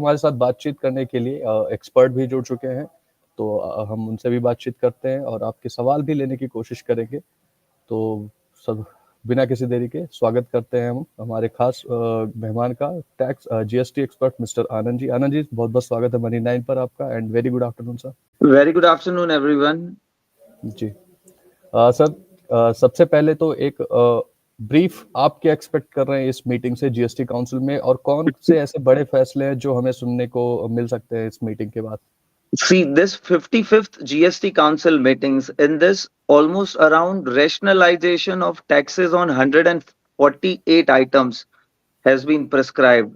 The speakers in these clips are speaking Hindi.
हमारे साथ बातचीत करने के लिए एक्सपर्ट भी जुड़ चुके हैं, तो हम उनसे भी बातचीत करते हैं और आपके सवाल भी लेने की कोशिश करेंगे। तो सब बिना किसी देरी के स्वागत करते हैं हम हमारे खास मेहमान का, tax GST expert mister Anand ji. Anand ji, बहुत-बहुत स्वागत है मनी 9 पर आपका and very good afternoon sir. Very good afternoon everyone. जी सर, सबसे पहले तो एक ब्रीफ आप क्या एक्सपेक्ट कर रहे हैं इस मीटिंग से जीएसटी काउंसिल में, और कौन से ऐसे बड़े फैसले हैं जो हमें सुनने को मिल सकते हैं इस मीटिंग के बाद? See, this 55th GST Council meetings, in this almost around rationalization of taxes on 148 items has been prescribed,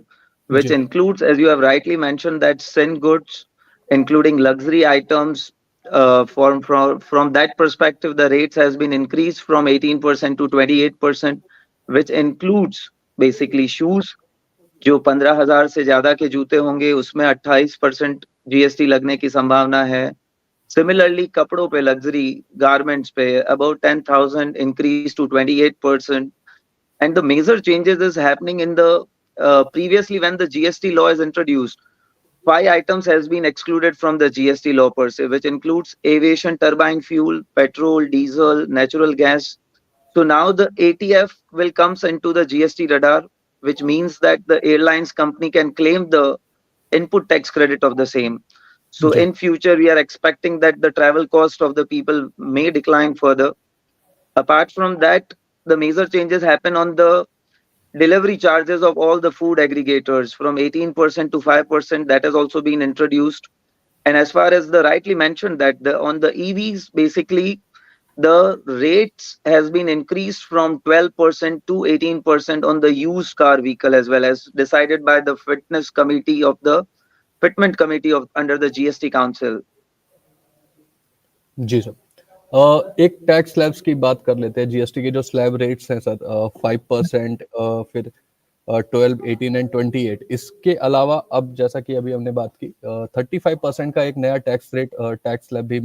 which ji includes, as you have rightly mentioned, that sin goods, including luxury items. From that perspective, the rates has been increased from 18% to 28%, which includes basically shoes. जो 15,000 से ज्यादा के जूते होंगे उसमें 28% जीएसटी लगने की संभावना है। सिमिलरली कपड़ों पे, लग्जरी गारमेंट्स पे about 10,000 increase to 28%. And the major changes is happening in the previously when the GST law is introduced. 5 items has been excluded from the GST law per se, which includes aviation turbine fuel, petrol, diesel, natural gas. So now the ATF will comes into the GST radar, which means that the airlines company can claim the input tax credit of the same. So जी in future, we are expecting that the travel cost of the people may decline further. Apart from that, the major changes happen on the delivery charges of all the food aggregators from 18% to 5%. That has also been introduced. And as far as the rightly mentioned that on the EVs, basically the rates has been increased from 12% to 18% on the used car vehicle, as well as decided by the fitment committee of under the GST council. जी सर, एक टैक्स स्लैब्स की बात कर लेते हैं। जीएसटी के जो स्लैब रेट्स हैं सर, 5%, फिर 12, 18 एंड 28। इसके अलावा अब जैसा कि अभी हमने बात की, 35% का एक नया टैक्स रेट, टैक्स स्लैब भी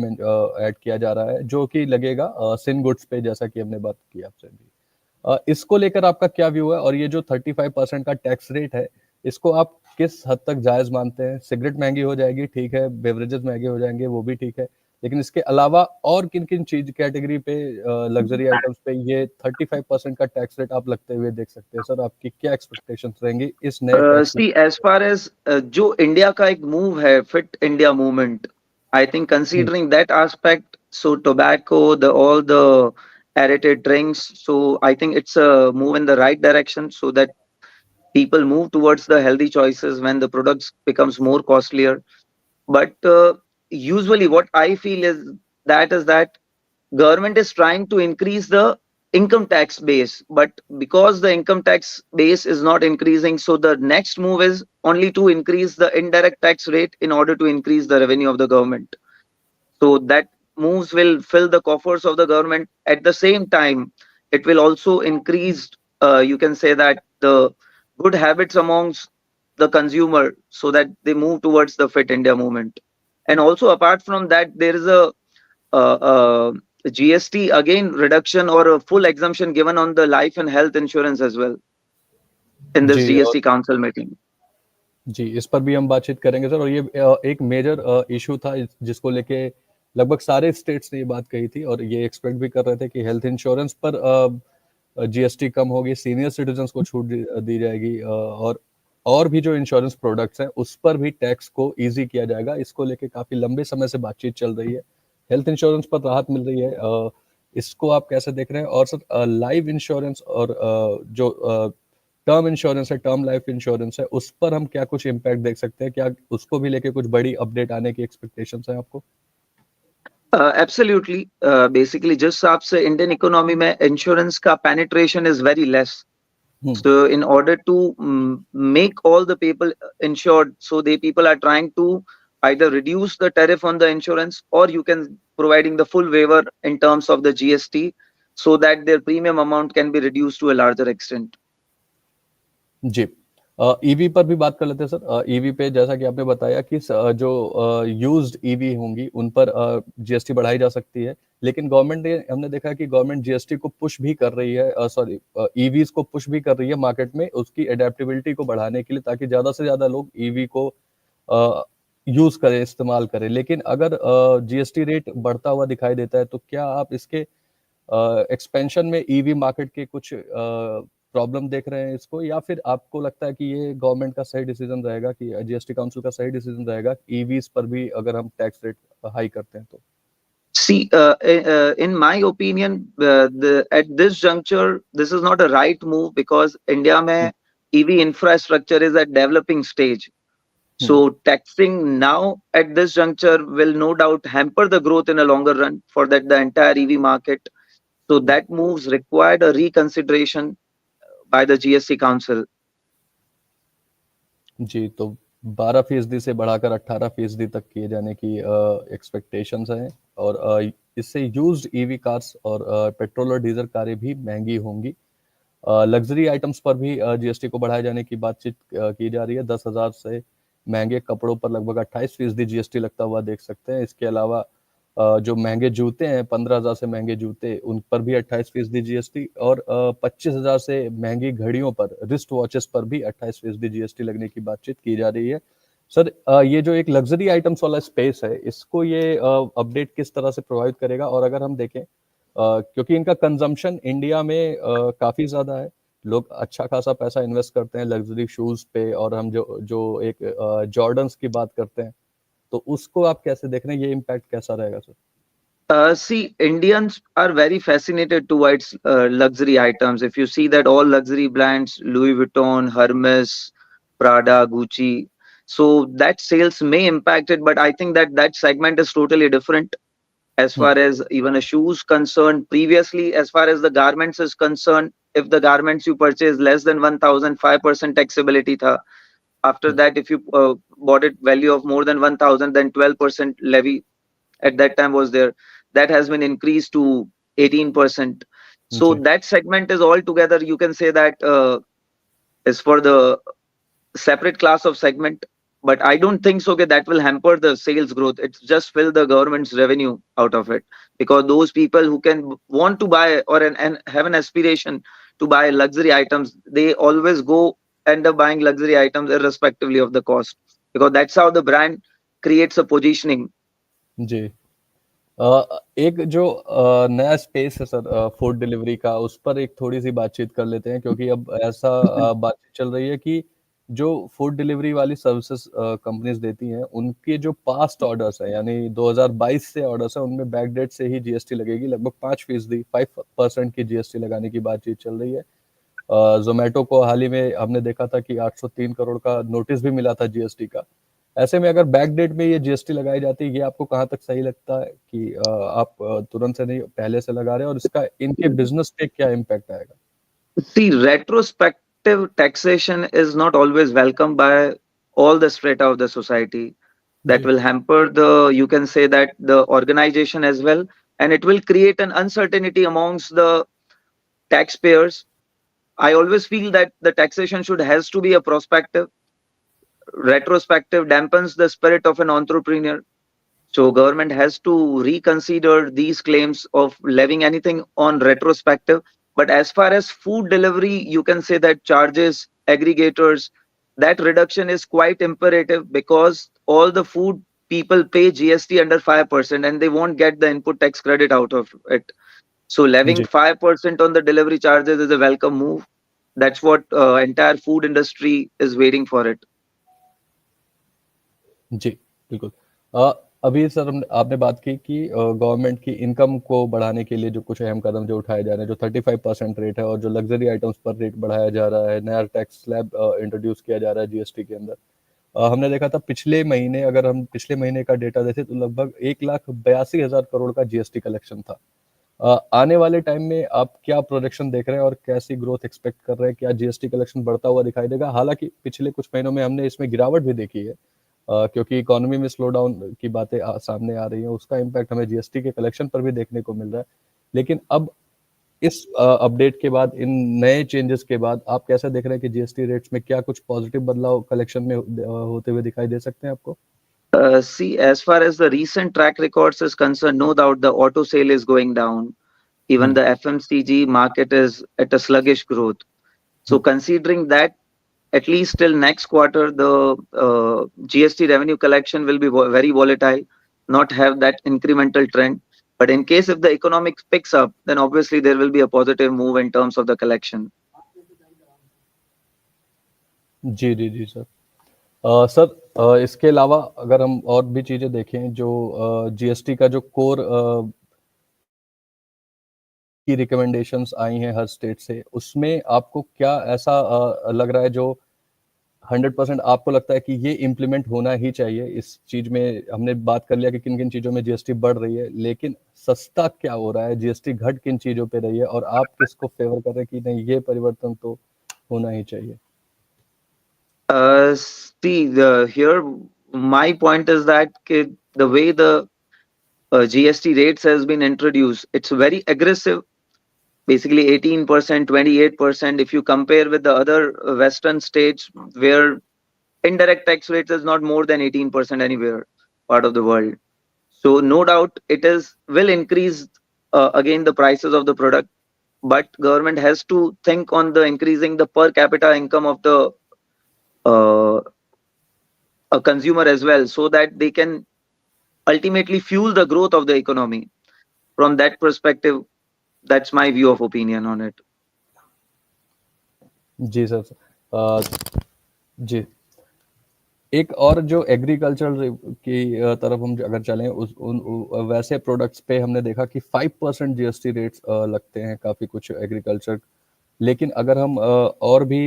ऐड किया जा रहा है, जो कि लगेगा सिन गुड्स पे, जैसा कि हमने बात की आपसे भी। इसको लेकर आपका क्या व्यू है, और ये जो 35% का टैक्स रेट है, इसको आप किस हद तक जायज मानते हैं? सिगरेट महंगी हो जाएगी, ठीक है, बेवरेजेस महंगे हो जाएंगे, वो भी ठीक है, लेकिन इसके अलावा और किन किन चीज कैटेगरी पे, लग्जरी आइटम्स पे ये 35% का टैक्स रेट आप लगते हुए देख सकते हैं? सर, आपकी क्या एक्सपेक्टेशंस रहेंगी इस नए tax? See, as far as जो इंडिया का एक मूव है, fit India movement, I think considering that aspect, so tobacco, all the aerated drinks, so I think it's a move in the right direction, so that people move towards the healthy choices when the products becomes more costlier. But usually what I feel is that government is trying to increase the income tax base, but because the income tax base is not increasing, so the next move is only to increase the indirect tax rate in order to increase the revenue of the government. So that moves will fill the coffers of the government. At the same time, it will also increase, you can say that, the good habits amongst the consumer, so that they move towards the fit India movement. And also apart from that, there is a GST again reduction or a full exemption given on the life and health insurance as well in this जी, GST council meeting. जी, इस पर भी हम बातचीत करेंगे सर, और ये एक मेजर इशू था जिसको लेके लगभग सारे स्टेट्स ने ये बात कही थी, और ये एक्सपेक्ट भी कर रहे थे कि हेल्थ इंश्योरेंस पर जीएसटी कम होगी, सीनियर सिटीजन्स को छूट दी जाएगी, और भी जो इंश्योरेंस प्रोडक्ट्स हैं उस पर भी टैक्स को इजी किया जाएगा। इसको लेके काफी लंबे समय से बातचीत चल रही है। हेल्थ इंश्योरेंस पर राहत मिल रही है, इसको आप कैसे देख रहे हैं? और सर, लाइफ इंश्योरेंस और जो टर्म इंश्योरेंस है, टर्म लाइफ इंश्योरेंस है, उस पर हम क्या कुछ इम्पैक्ट देख सकते हैं? क्या उसको भी लेके कुछ बड़ी अपडेट आने की एक्सपेक्टेशंस है आपको? Absolutely. Basically, जिस हिसाब से इंडियन इकोनॉमी में इंश्योरेंस का penetration is very less. So in order to make all the people insured, so the people are trying to either reduce the tariff on the insurance, or you can providing the full waiver in terms of the GST, so that their premium amount can be reduced to a larger extent. जी, ईवी पर भी बात कर लेते हैं सर। ईवी पे जैसा कि आपने बताया कि जो यूज्ड ईवी होंगी उन पर जीएसटी बढ़ाई जा सकती है, लेकिन गवर्नमेंट ने, हमने देखा कि गवर्नमेंट जीएसटी को पुश भी कर रही है, सॉरी, ईवीज को पुश भी कर रही है मार्केट में उसकी एडेप्टेबिलिटी को बढ़ाने के लिए, ताकि ज्यादा से ज्यादा लोग ईवी को यूज करे, इस्तेमाल करे। लेकिन अगर जीएसटी रेट बढ़ता हुआ दिखाई देता है तो क्या आप इसके एक्सपेंशन में ईवी मार्केट के कुछ प्रॉब्लम देख रहे हैं इसको, या फिर आपको लगता है कि ये गवर्नमेंट का सही डिसीजन रहेगा, कि जीएसटी काउंसिल का सही डिसीजन रहेगा ईवीज पर भी अगर हम टैक्स रेट हाई करते हैं तो? See, in my opinion, at this juncture, this is not a right move because India mein EV infrastructure is at developing stage. So taxing now at this juncture will no doubt hamper the growth in a longer run for that the entire EV market. So that moves required a reconsideration by the GST Council. जी, तो 12% से बढ़ाकर 18% तक किए जाने की एक्सपेक्टेशंस हैं, और इससे यूज्ड ईवी कार्स और पेट्रोल और डीजल कारें भी महंगी होंगी। लग्जरी आइटम्स पर भी जीएसटी को बढ़ाए जाने की बातचीत की जा रही है। 10,000 से महंगे कपड़ों पर लगभग 28% जीएसटी लगता हुआ देख सकते हैं। इसके अलावा जो महंगे जूते हैं, 15,000 से महंगे जूते, उन पर भी 28% जीएसटी, और 25,000 से महंगी घड़ियों पर, रिस्ट वॉचेस पर भी 28% जीएसटी लगने की बातचीत की जा रही है। सर, ये जो एक लग्जरी आइटम्स वाला स्पेस है, इसको ये अपडेट किस तरह से प्रभावित करेगा? और अगर हम देखें, क्योंकि इनका कंजम्पशन इंडिया में काफी ज्यादा है, लोग अच्छा खासा पैसा इन्वेस्ट करते हैं लग्जरी शूज पे, और हम जो जो एक जॉर्डन्स की बात करते हैं, तो उसको आप कैसे देख रहे हैं? ये इम्पैक्ट कैसा रहेगा sir? See, Indians are very fascinated towards luxury items. If you see that all luxury brands, Louis Vuitton, Hermes, Prada, Gucci, so that sales may impact it, but I think that that segment is totally different as far as even a shoes concerned. Previously, as far as the garments is concerned, if the garments you purchase less than 1,000, 5% taxability tha. After that, if you bought it value of more than 1,000, then 12% levy at that time was there. That has been increased to 18%. So जी, that segment is altogether, you can say that is for the separate class of segment. But I don't think so that will hamper the sales growth. It's just fill the government's revenue out of it, because those people who can want to buy or and have an aspiration to buy luxury items, they always go end up buying luxury items irrespectively of the cost, because that's how the brand creates a positioning. जी। एक जो नया स्पेस है सर, फूड डिलीवरी का, उस पर एक थोड़ी-सी बातचीत कर लेते हैं, क्योंकि अब ऐसा बातचीत चल रही है कि जो फूड डिलीवरी वाली सर्विसेज़ कंपनीज़ देती हैं, उनके जो पास्ट ऑर्डर्स हैं, यानी 2022 से ऑर्डर्स हैं, उनमें बैक डेट से ही जीएसटी लगेगी। लगभग 5%, 5% की जीएसटी लगाने की बातचीत चल रही है। ज़ोमैटो को हाल ही में हमने देखा था कि 803 करोड़ का नोटिस भी मिला था जीएसटी का। ऐसे में अगर बैक डेट में ये जीएसटी लगाई जाती है, ये आपको कहाँ तक सही लगता है कि आप तुरंत से नहीं, पहले से लगा रहे हैं, और इसका इनके बिज़नेस पे क्या इम्पैक्ट आएगा? See, retrospective taxation is not always welcomed by all the strata of the society. That ji, will hamper the, you can say that the organization as well, and it will create an uncertainty amongst the taxpayers. I always feel that the taxation should has to be a prospective. Retrospective dampens the spirit of an entrepreneur. So government has to reconsider these claims of levying anything on retrospective. But as far as food delivery, you can say that charges, aggregators, that reduction is quite imperative, because all the food people pay GST under 5% and they won't get the input tax credit out of it. So levying ji, 5% on the delivery charges is a welcome move. That's what entire food industry is waiting for it. जी, बिल्कुल। अभी सर आपने बात की कि गवर्नमेंट की इनकम को बढ़ाने के लिए जो कुछ अहम कदम जो उठाए जा रहे हैं, जो 35% रेट है, और जो लग्जरी आइटम्स पर रेट बढ़ाया जा रहा है, नया टैक्स स्लैब इंट्रोड्यूस किया जा रहा है जीएसटी के अंदर। हमने देखा था पिछले महीने, अगर हम पिछले महीने का डेटा देखें तो लगभग 1,82,000 करोड़ का जीएसटी कलेक्शन था। आने वाले टाइम में आप क्या प्रोजेक्शन देख रहे हैं और कैसी ग्रोथ एक्सपेक्ट कर रहे हैं? क्या जीएसटी कलेक्शन बढ़ता हुआ दिखाई देगा? हालांकि पिछले कुछ महीनों में हमने इसमें गिरावट भी देखी है, क्योंकि इकोनॉमी में स्लो डाउन की बातें सामने आ रही हैं, उसका इम्पैक्ट हमें जीएसटी के कलेक्शन पर भी देखने को मिल रहा है। लेकिन अब इस अपडेट के बाद, इन नए चेंजेस के बाद, आप कैसे देख रहे हैं कि जीएसटी रेट्स में क्या कुछ पॉजिटिव बदलाव कलेक्शन में होते हुए दिखाई दे सकते हैं आपको? See, as far as the recent track records is concerned, no doubt the auto sale is going down. Even the FMCG market is at a sluggish growth. So considering that, at least till next quarter, the GST revenue collection will be very volatile, not have that incremental trend. But in case if the economics picks up, then obviously there will be a positive move in terms of the collection. जी जी जी सर। सर इसके अलावा अगर हम और भी चीज़ें देखें जो जीएसटी का जो कोर की रिकमेंडेशंस आई हैं हर स्टेट से, उसमें आपको क्या ऐसा लग रहा है जो 100% आपको लगता है कि ये इम्प्लीमेंट होना ही चाहिए? इस चीज़ में हमने बात कर लिया कि किन-किन चीज़ों में जीएसटी बढ़ रही है, लेकिन सस्ता क्या हो रहा है? जीएसटी घट किन चीज़ों पे रही है और आप किसको फ़ेवर कर रहे हैं कि नहीं ये परिवर्तन तो होना ही चाहिए? Here my point is that the way the GST rates has been introduced, it's very aggressive. Basically 18%, 28%. If you compare with the other Western states where indirect tax rate is not more than 18% anywhere part of the world. So no doubt it is will increase again the prices of the product, but government has to think on the increasing the per capita income of the uh, a consumer as well, so that they can ultimately fuel the growth of the economy. From that perspective, that's my view of opinion on it. जी सर। अ, जी। एक और जो एग्रीकल्चर की तरफ हम अगर चलें वैसे प्रोडक्ट्स पे हमने देखा कि 5% जीएसटी रेट्स लगते हैं काफ़ी कुछ एग्रीकल्चर। लेकिन अगर हम और भी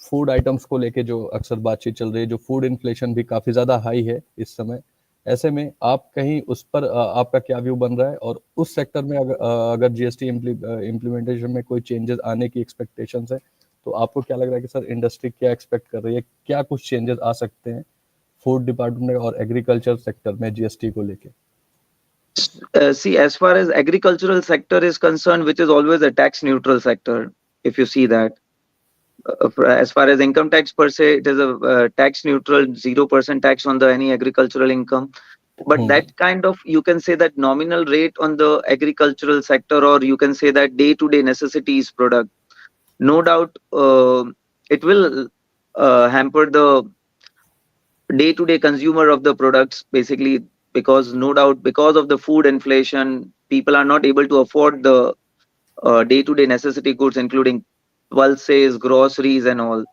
फूड आइटम्स को लेके जो अक्सर बातचीत चल रही है, जो फूड इन्फ्लेशन भी काफ़ी ज़्यादा हाई है इस समय, ऐसे में आप कहीं उस पर आपका क्या व्यू बन रहा है और उस सेक्टर में अगर जीएसटी इम्प्लीमेंटेशन में कोई चेंजेस आने की एक्सपेक्टेशंस है, तो आपको क्या लग रहा है कि सर इंडस्ट्री क्या एक्सपेक्ट कर रही है? क्या कुछ चेंजेस आ सकते हैं फूड डिपार्टमेंट और एग्रीकल्चर सेक्टर में जीएसटी को लेके? See, as far as agricultural sector is concerned, which is always a tax neutral sector, if you see that, as far as income tax per se, it is a tax neutral, 0% tax on the any agricultural income. But that kind of, you can say that nominal rate on the agricultural sector, or you can say that day-to-day necessities product, no doubt it will hamper the day-to-day consumer of the products, basically, because no doubt because of the food inflation, people are not able to afford the day-to-day necessity goods, including pulses, groceries, and all.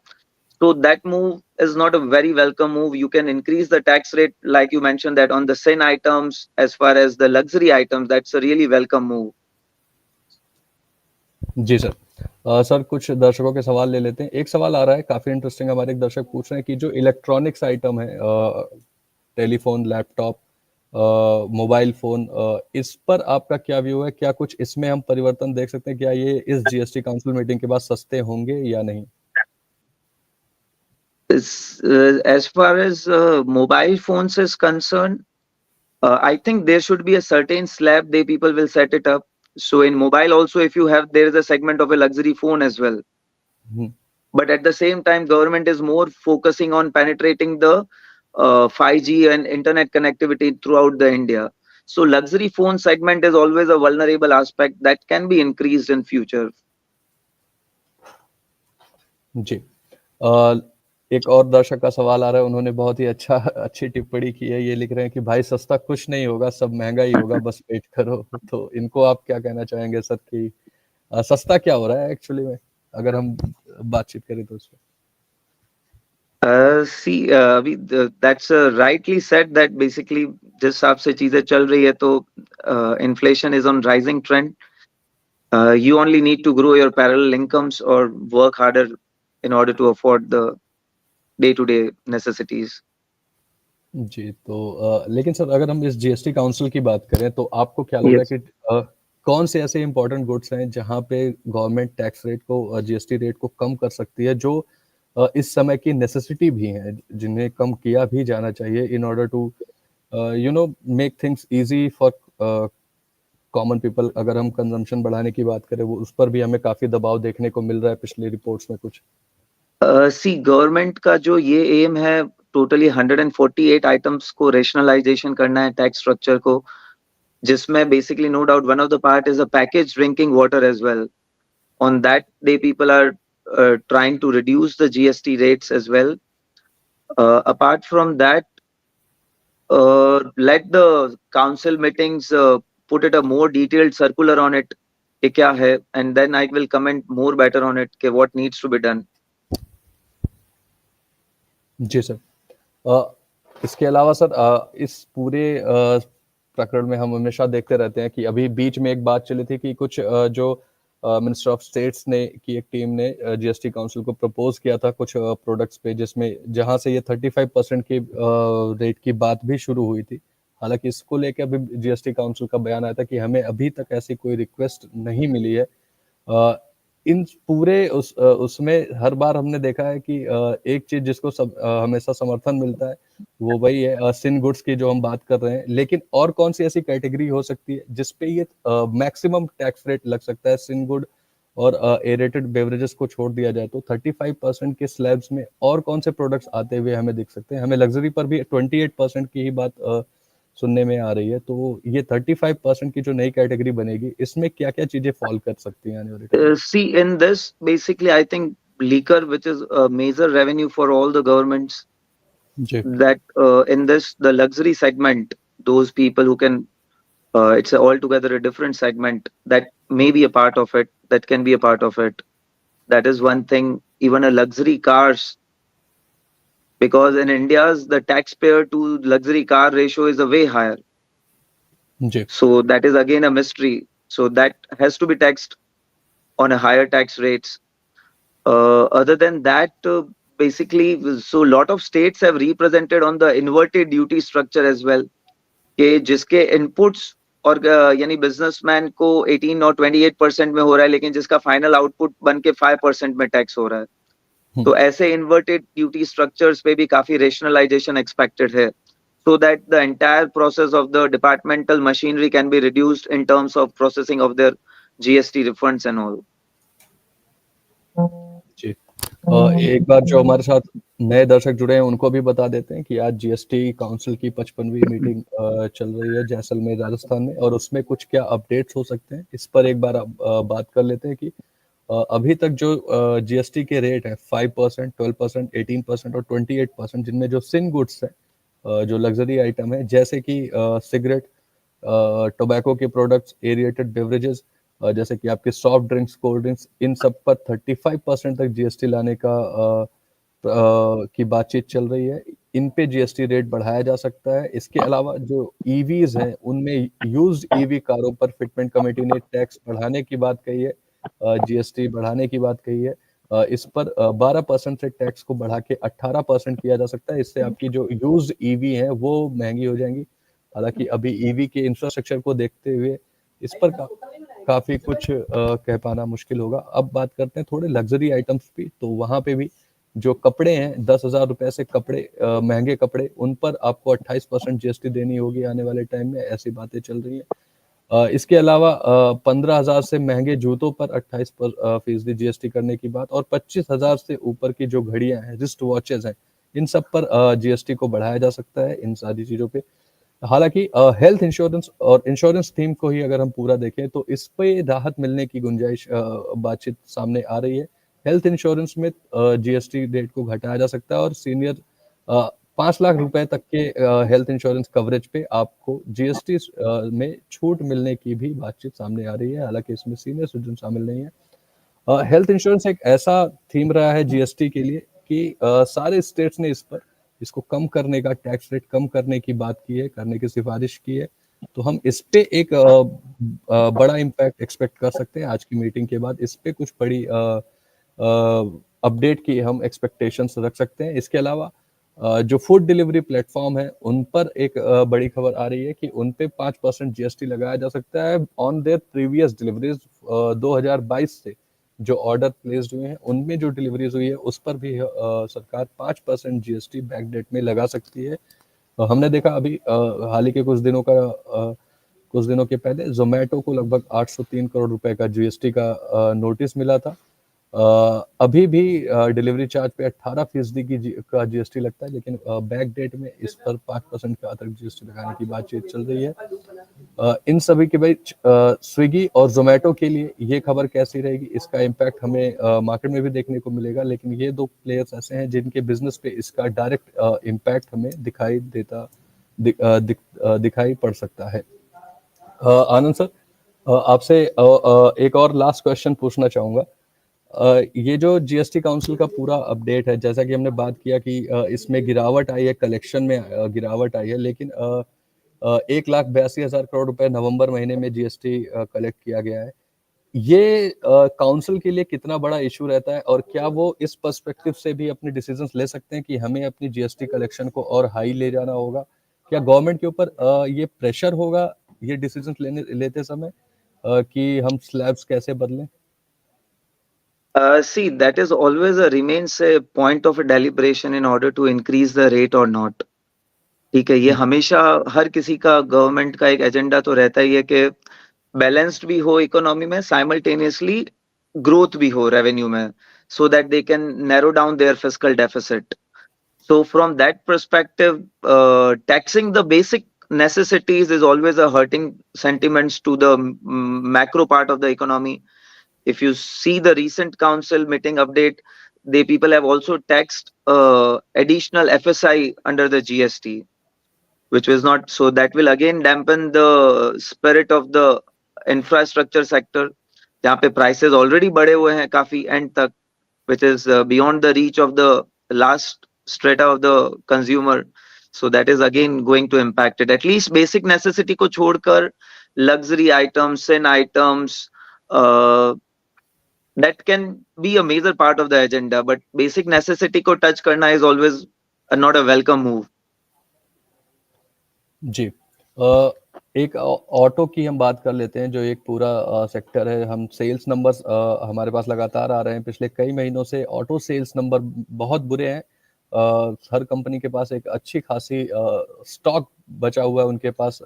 So that move is not a very welcome move. You can increase the tax rate, like you mentioned, that on the sin items, as far as the luxury items, that's a really welcome move. जी सर। सर कुछ दर्शकों के सवाल ले लेते हैं। एक सवाल आ रहा है काफ़ी इंटरेस्टिंग, हमारे एक दर्शक पूछ रहे हैं कि जो इलेक्ट्रॉनिक्स आइटम है, टेलीफोन, लैपटॉप, मोबाइल फ़ोन, इस पर आपका क्या व्यू है? क्या कुछ इसमें हम परिवर्तन देख सकते हैं? क्या ये इस जीएसटी काउंसिल मीटिंग के बाद सस्ते होंगे या नहीं? As far as mobile phones is concerned, I think there should be a certain slab they people will set it up. So in mobile also, if you have, there is a segment of a luxury phone as well. Hmm, But at the same time, government is more focusing on penetrating the 5G and internet connectivity throughout the India. So luxury phone segment is always a vulnerable aspect that can be increased in future. जी। एक और दर्शक का सवाल आ रहा है, उन्होंने बहुत ही अच्छी टिप्पणी की है। ये लिख रहे हैं कि भाई सस्ता कुछ नहीं होगा, सब महँगा ही होगा, बस वेट करो। तो इनको आप क्या कहना चाहेंगे सर कि सस्ता क्या हो रहा है एक्चुअली में? अगर हम बातचीत करें तो उसमें? अभी that's rightly said that basically जिस हिसाब से चीजें चल रही है तो inflation is on rising trend. You only need to grow your parallel incomes or work harder in order to afford the day-to-day necessities. जी, तो लेकिन सर अगर हम इस जीएसटी काउंसिल की बात करें तो आपको क्या लग रहा Yes. है कि कौन से ऐसे इम्पोर्टेंट गुड्स हैं जहाँ पे गवर्नमेंट टैक्स रेट को जीएसटी रेट को कम कर सकती है जो इस समय की नेसेसिटी भी हैं, जिन्हें कम किया भी जाना चाहिए in order to make things easy for common people? अगर हम कंजम्पशन बढ़ाने की बात करें, वो उस पर भी हमें काफ़ी दबाव देखने को मिल रहा है पिछली रिपोर्ट्स में कुछ। सी गवर्नमेंट का जो ये एम है टोटली 148 आइटम्स को रेशनलाइजेशन करना है टैक्स स्ट्रक्चर को, जिसमें basically no doubt one of the part is a package drinking water as well. On that day people are trying to reduce the GST rates as well. Apart from that, let the council meetings put it a more detailed circular on it कि क्या है, and then I will comment more better on it कि what needs to be done. जी सर। इसके अलावा सर इस पूरे प्रकरण में हम हमेशा देखते रहते हैं कि अभी बीच में एक बात चली थी कि कुछ जो मिनिस्टर ऑफ स्टेट्स ने की एक टीम ने जीएसटी काउंसिल को प्रपोज किया था कुछ प्रोडक्ट्स पे, जिसमें जहां से ये 35% की रेट की बात भी शुरू हुई थी। हालांकि इसको लेकर अभी जीएसटी काउंसिल का बयान आया था कि हमें अभी तक ऐसी कोई रिक्वेस्ट नहीं मिली है। इन पूरे उसमें हर बार हमने देखा है कि एक चीज जिसको हमेशा समर्थन मिलता है वो वही है सिन गुड्स की जो हम बात कर रहे हैं। लेकिन और कौन सी ऐसी कैटेगरी हो सकती है जिसपे ये मैक्सिमम टैक्स रेट लग सकता है? सिन गुड और एरेटेड बेवरेजेस को छोड़ दिया जाए तो 35% के स्लैब्स में और कौन से प्रोडक्ट्स आते हुए हमें दिख सकते हैं? हमें लग्जरी पर भी 28% की ही बात सुनने में आ रही है। तो ये 35% की जो नई कैटेगरी बनेगी इसमें क्या-क्या चीजें फॉल कर सकती हैं आने वाले time? See, in this, basically, I think liquor, which is a major revenue for all the governments, जी, that in this, the luxury segment, those people who can, it's altogether a different segment that may be a part of it, that can be a part of it. That is one thing. Even a luxury cars, because in India's the taxpayer to luxury car ratio is a way higher. जी, So that is again a mystery. So that has to be taxed on a higher tax rates. Other than that, basically, so a lot of states have represented on the inverted duty structure as well. कि जिसके इनपुट्स और यानी बिजनेसमैन को 18 और 28% में हो रहा है, लेकिन जिसका फाइनल आउटपुट बन के 5% में टैक्स हो रहा है। तो ऐसे इन्वर्टेड ड्यूटी स्ट्रक्चर्स पे भी काफी रेशनलाइजेशन एक्सपेक्टेड है, so that the entire process of the departmental machinery can be reduced in terms of processing of their GST refunds and all. जी। एक बार जो हमारे साथ नए दर्शक जुड़े हैं उनको भी बता देते हैं कि आज जीएसटी काउंसिल की 55वीं मीटिंग चल रही है जैसलमेर राजस्थान में, और उसमें कुछ क्या अपडेट्स हो सकते हैं इस पर एक बार बात कर लेते हैं कि अभी तक जो जीएसटी के रेट है 5%, 12%, 18% और 28%, जिनमें जो सिन गुड्स है जो लग्जरी आइटम है जैसे कि सिगरेट, टोबैको के प्रोडक्ट्स, एरिएटेड बेवरेजेस जैसे कि आपके सॉफ्ट ड्रिंक्स, कोल्ड ड्रिंक्स, इन सब पर 35% तक जीएसटी लाने का की बातचीत चल रही है। इन पे जीएसटी रेट बढ़ाया जा सकता है। इसके अलावा जो ईवीज हैं उनमें यूज्ड ईवी कारों पर फिटमेंट कमेटी ने टैक्स बढ़ाने की बात कही है, जीएसटी बढ़ाने की बात कही है। इस पर 12% से टैक्स को बढ़ा के 18% किया जा सकता है। इससे आपकी जो यूज्ड ईवी है वो महंगी हो जाएंगी। हालांकि अभी ईवी के इंफ्रास्ट्रक्चर को देखते हुए इस पर काफी कुछ कह पाना मुश्किल होगा। अब बात करते हैं थोड़े लग्जरी आइटम्स की, तो वहां पे भी जो कपड़े हैं 10,000 रुपए से कपड़े महंगे कपड़े, उन पर आपको 28% जीएसटी देनी होगी आने वाले टाइम में, ऐसी बातें चल रही है। इसके अलावा 15,000 से महंगे जूतों पर 28% जीएसटी करने की बात, और 25,000 से ऊपर की जो घड़ियां हैं, रिस्ट वॉचेस हैं, इन सब पर जीएसटी को बढ़ाया जा सकता है इन सारी चीजों पे। हालांकि हेल्थ इंश्योरेंस और इंश्योरेंस थीम को ही अगर हम पूरा देखें तो इस पे राहत मिलने की गुंजाइश बातचीत सामने आ रही है। हेल्थ इंश्योरेंस में जीएसटी रेट को घटाया जा सकता है और सीनियर 5 लाख रुपए तक के हेल्थ इंश्योरेंस कवरेज पे आपको जीएसटी में छूट मिलने की भी बातचीत सामने आ रही है। हालांकि इसमें सीनियर सिटीजन शामिल नहीं है। हेल्थ इंश्योरेंस एक ऐसा थीम रहा है जीएसटी के लिए कि सारे स्टेट्स ने इसको कम करने का, टैक्स रेट कम करने की बात की है, करने की सिफारिश की है। तो हम इस पे एक बड़ा इम्पैक्ट एक्सपेक्ट कर सकते हैं आज की मीटिंग के बाद। इस पे कुछ बड़ी अपडेट की हम एक्सपेक्टेशंस रख सकते हैं। इसके अलावा जो फूड डिलीवरी प्लेटफॉर्म है उन पर एक बड़ी खबर आ रही है कि उन पे 5% जीएसटी लगाया जा सकता है ऑन देयर प्रीवियस डिलीवरीज। 2022 से जो ऑर्डर प्लेस्ड हुए हैं उनमें जो डिलीवरीज हुई है उस पर भी सरकार 5% जीएसटी बैकडेट में लगा सकती है। हमने देखा अभी हाल ही के कुछ दिनों के पहले जोमेटो को लगभग 803 करोड़ रुपए का जीएसटी का नोटिस मिला था। अभी भी डिलीवरी चार्ज पे 18% का जीएसटी लगता है, लेकिन बैक डेट में इस पर 5% का अतिरिक्त जीएसटी लगाने की बातचीत चल रही है। इन सभी के बीच स्विगी और जोमेटो के लिए ये खबर कैसी रहेगी, इसका इम्पैक्ट हमें मार्केट में भी देखने को मिलेगा, लेकिन ये दो प्लेयर्स ऐसे हैं जिनके बिजनेस पे इसका डायरेक्ट इम्पैक्ट हमें दिखाई पड़ सकता है। आनंद सर, आपसे एक और लास्ट क्वेश्चन पूछना चाहूँगा। ये जो जीएसटी काउंसिल का पूरा अपडेट है, जैसा कि हमने बात किया कि इसमें गिरावट आई है, कलेक्शन में गिरावट आई है, लेकिन 1,82,000 करोड़ रुपए नवंबर महीने में जीएसटी कलेक्ट किया गया है। ये काउंसिल के लिए कितना बड़ा इशू रहता है, और क्या वो इस पर्सपेक्टिव से भी अपने डिसीजंस ले सकते हैं कि हमें अपनी जीएसटी कलेक्शन को और हाई ले जाना होगा? क्या गवर्नमेंट के ऊपर ये प्रेशर होगा ये डिसीजंस लेते समय कि हम स्लैब्स कैसे बदलें? See, that is always remains a point of a deliberation in order to increase the rate or not. ठीक है, ये हमेशा हर किसी का गवर्नमेंट का एक एजेंडा तो रहता ही है कि बैलेंस्ड भी हो इकोनॉमी में, साइमल्टेनियसली ग्रोथ भी हो रेवेन्यू में, so that they can narrow down their fiscal deficit. So from that perspective, taxing the basic necessities is always a hurting sentiments to the macro part of the economy. If you see the recent council meeting update, the people have also taxed additional FSI under the GST, which was not, so that will again dampen the spirit of the infrastructure sector, जहाँ पे prices already बढ़े हुए हैं काफी end तक, which is beyond the reach of the last strata of the consumer. So that is again going to impact it. At least basic necessity को छोड़कर luxury items, sin items, that can be a major part of the agenda, but basic necessity को touch करना is always not a welcome move. जी, एक ऑटो की हम बात कर लेते हैं, जो एक पूरा सेक्टर है। हम सेल्स नंबर्स हमारे पास लगातार आ रहे हैं, पिछले कई महीनों से ऑटो सेल्स नंबर बहुत बुरे हैं। हर कंपनी के पास एक अच्छी खासी स्टॉक बचा हुआ है उनके पास,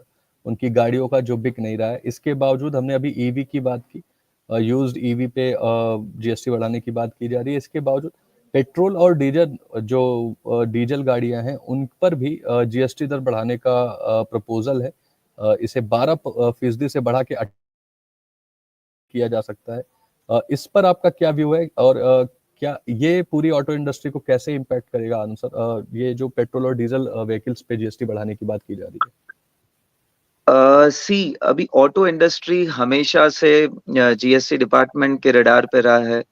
उनकी गाड़ियों का, जो बिक नहीं रहा है। इसके बावजूद हमने अभी ईवी की बात की, यूज्ड ईवी पे जीएसटी बढ़ाने की बात की जा रही है। इसके बावजूद पेट्रोल और डीजल, जो डीजल गाड़ियां हैं, उन पर भी जीएसटी दर बढ़ाने का प्रपोजल है। इसे 12% से बढ़ा के किया जा सकता है। इस पर आपका क्या व्यू है, और क्या ये पूरी ऑटो इंडस्ट्री को कैसे इम्पैक्ट करेगा आंसर, ये जो पेट्रोल और डीजल व्हीकल्स पे जीएसटी बढ़ाने की बात की जा रही है? सी, अभी ऑटो इंडस्ट्री हमेशा से जीएसटी डिपार्टमेंट के रडार पे रहा है।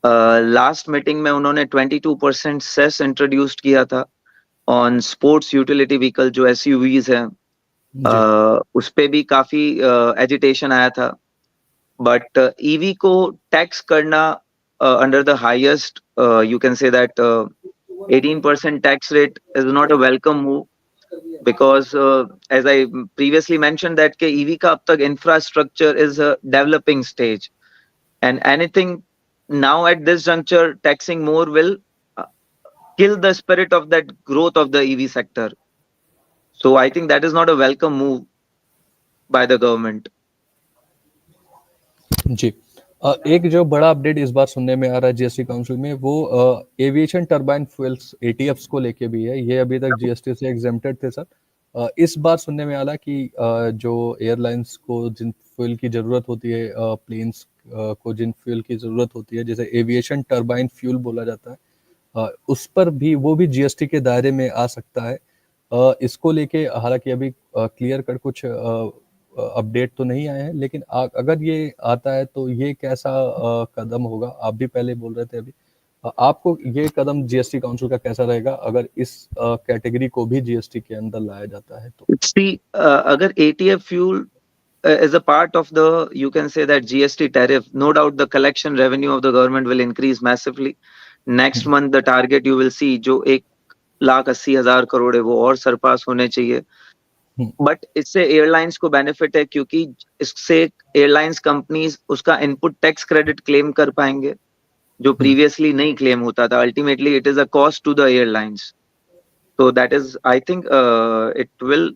लास्ट मीटिंग में उन्होंने 22% सेस इंट्रोड्यूस किया था ऑन स्पोर्ट्स यूटिलिटी व्हीकल, जो एसयूवीज हैं। उस पे भी काफी एजिटेशन आया था, बट ईवी को टैक्स करना under the highest, you can say that 18% tax rate is not a welcome move, because as I previously mentioned that के EV का अब तक infrastructure is a developing stage, and anything now at this juncture taxing more will kill the spirit of that growth of the EV sector. So I think that is not a welcome move by the government. जी, एक जो बड़ा अपडेट इस बार सुनने में आ रहा है जीएसटी काउंसिल में, वो एविएशन टर्बाइन फ्यूल्स एटीएफ्स को लेके भी है। ये अभी तक जीएसटी से एग्जेम्प्टेड थे सर। इस बार सुनने में आ रहा कि जो एयरलाइंस को जिन फ्यूल की जरूरत होती है, प्लेन्स को जिन फ्यूल की जरूरत होती है, जैसे एविएशन टर्बाइन फ्यूल बोला जाता है, उस पर भी वो भी जीएसटी के दायरे में आ सकता है। इसको लेके हालांकि अभी क्लियर कट कुछ अपडेट तो नहीं आए हैं, लेकिन अगर ये आता है तो ये कैसा कदम होगा? आप भी पहले बोल रहे थे अभी, आपको ये कदम जीएसटी काउंसिल का कैसा रहेगा अगर इस कैटेगरी को भी जीएसटी के अंदर लाया जाता है तो? See, अगर ATF fuel is a part of the, you can say that GST tariff, no doubt the collection revenue of the government will increase massively. Next month the target you will see जो 1,80,000 करोड़ है वो और सरपास होने चाहिए। बट इससे एयरलाइंस को बेनिफिट है, क्योंकि इससे एयरलाइंस कंपनीज उसका इनपुट टैक्स क्रेडिट क्लेम कर पाएंगे, जो प्रीवियसली नहीं क्लेम होता था। Ultimately it is a cost to the airlines, so that is, I think, it will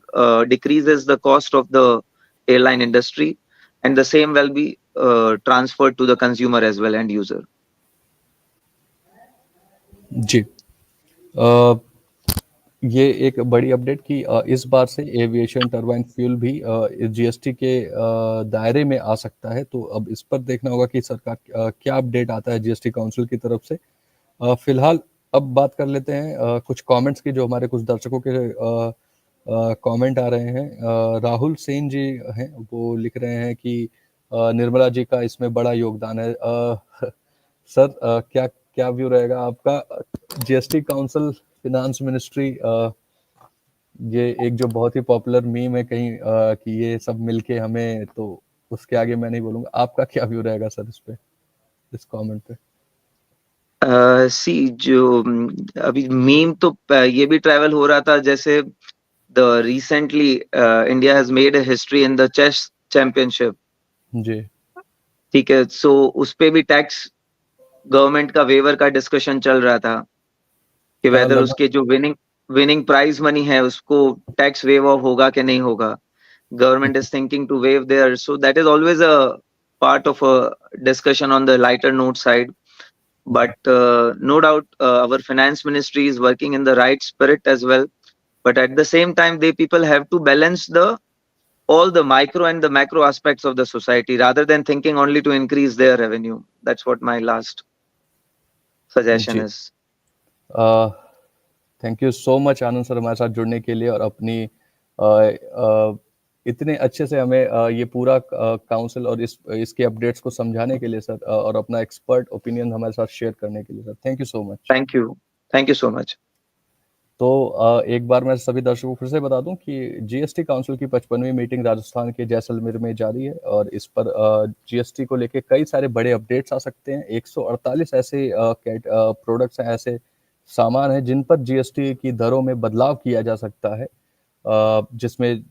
decreases the cost of the airline industry, and the same will be transferred to the consumer as well, end user. जी, ये एक बड़ी अपडेट कि इस बार से एविएशन टरबाइन फ्यूल भी जीएसटी के दायरे में आ सकता है। तो अब इस पर देखना होगा कि सरकार क्या अपडेट आता है जीएसटी काउंसिल की तरफ से। फिलहाल अब बात कर लेते हैं कुछ कमेंट्स की, जो हमारे कुछ दर्शकों के कमेंट आ रहे हैं। राहुल सेन जी हैं, वो लिख रहे हैं कि निर्मला जी का इसमें बड़ा योगदान है। सर, क्या क्या व्यू रहेगा आपका? जीएसटी काउंसिल, फिनांस मिनिस्ट्री, ये एक जो बहुत ही पॉपुलर मीम है कहीं कि ये सब मिलके हमें, तो उसके आगे मैं नहीं बोलूंगा। आपका क्या व्यू रहेगा सर इस पे, इस कमेंट पे? सी जो अभी मीम तो ये भी ट्रैवल हो रहा था, जैसे the recently India has made a history in the chess championship. जी। ठीक है, सो उस पे भी टैक्स गवर्नमेंट का वेवर का डिस्कशन चल रहा था कि वेदर लगभग। उसके जो विनिंग प्राइज मनी है उसको टैक्स वेव ऑफ होगा कि नहीं होगा। Government is thinking to waive there, so that is always a part of a discussion on the lighter note side. But no doubt our finance ministry is working in the right spirit as well, but at the same time they people have to balance the all the micro and the macro aspects of the society rather than thinking only to increase their revenue. That's what my last suggestion जी। is. Thank you so much Anand sir, हमारे साथ जुड़ने के लिए और अपनी इतने अच्छे से हमें ये पूरा काउंसिल और इसके अपडेट्स को समझाने के लिए सर, और अपना एक्सपर्ट ओपिनियन हमारे साथ शेयर करने के लिए sir, thank you so much. Thank you so much. तो एक बार मैं सभी दर्शकों को फिर से बता दूं कि जीएसटी काउंसिल की 55वीं मीटिंग राजस्थान के जैसलमेर में जारी है और इस पर जीएसटी को लेके कई सारे बड़े अपडेट्स आ सकते हैं। 148 ऐसे प्रोडक्ट्स हैं, ऐसे सामान हैं जिन पर जीएसटी की दरों में बदलाव किया जा सकता है, जिसमें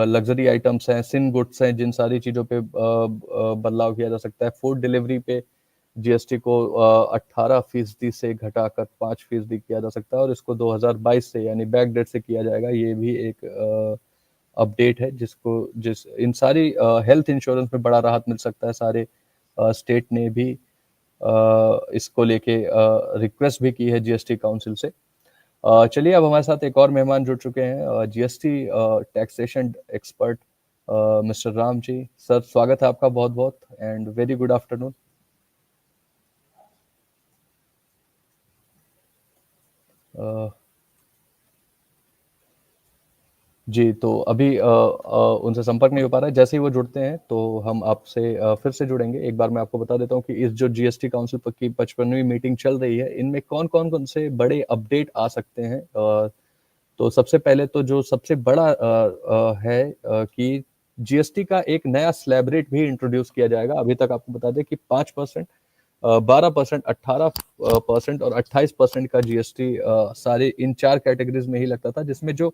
लग्जरी आइटम्स हैं, सिन गुड्स हैं, जिन सारी चीज़ों पे बदलाव किया जा सकता है। फूड डिलीवरी पे जीएसटी को 18% से घटाकर 5% किया जा सकता है और इसको 2022 से यानी बैक डेट से किया जाएगा। ये भी एक अपडेट है जिस इन सारी हेल्थ इंश्योरेंस में बड़ा राहत मिल सकता है। सारे स्टेट ने भी इसको लेके रिक्वेस्ट भी की है जीएसटी काउंसिल से। चलिए, अब हमारे साथ एक और मेहमान जुड़ चुके हैं, GST taxation expert mister Ram ji. Sir, स्वागत है आपका बहुत बहुत एंड वेरी गुड आफ्टरनून। जी, तो अभी उनसे संपर्क नहीं हो पा रहा है। जैसे ही वो जुड़ते हैं तो हम आपसे फिर से जुड़ेंगे। एक बार मैं आपको बता देता हूँ कि इस जो जीएसटी काउंसिल की 55वीं मीटिंग चल रही है, इनमें कौन से बड़े अपडेट आ सकते हैं। तो सबसे पहले तो जो सबसे बड़ा है कि जीएसटी का एक नया स्लैब रेट भी इंट्रोड्यूस किया जाएगा। अभी तक आपको बता दें कि 5%, 12%, 18% और 28% का जीएसटी सारे इन 4 कैटेगरीज में ही लगता था, जिसमें जो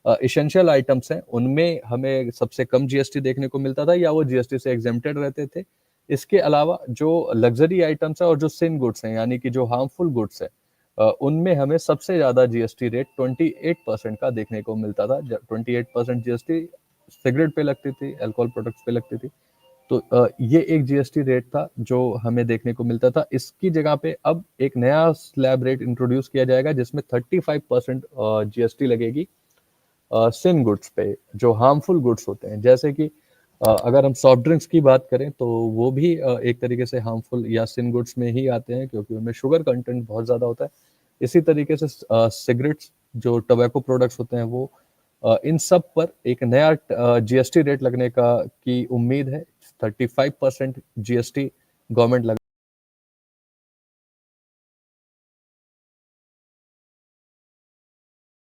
इसेंशियल आइटम्स हैं उनमें हमें सबसे कम जीएसटी देखने को मिलता था या वो जीएसटी से एग्जेम्प्टेड रहते थे। इसके अलावा जो लग्जरी आइटम्स है और जो सिन गुड्स हैं यानी कि जो हार्मफुल गुड्स है, उनमें हमें सबसे ज्यादा जीएसटी रेट 28% का देखने को मिलता था। 28% जीएसटी सिगरेट पे लगती थी, अल्कोहल प्रोडक्ट्स पे लगती थी। तो ये एक जीएसटी रेट था जो हमें देखने को मिलता था। इसकी जगह पे अब एक नया स्लैब रेट इंट्रोड्यूस किया जाएगा जिसमें 35% जीएसटी लगेगी सिन गुड्स पे, जो हार्मफुल गुड्स होते हैं। जैसे कि अगर हम सॉफ्ट ड्रिंक्स की बात करें तो वो भी एक तरीके से हार्मफुल या सिन गुड्स में ही आते हैं, क्योंकि उनमें शुगर कंटेंट बहुत ज़्यादा होता है। इसी तरीके से सिगरेट्स, जो टोबैको प्रोडक्ट्स होते हैं, वो इन सब पर एक नया जीएसटी रेट लगने की उम्मीद है। 35% जीएसटी गवर्नमेंट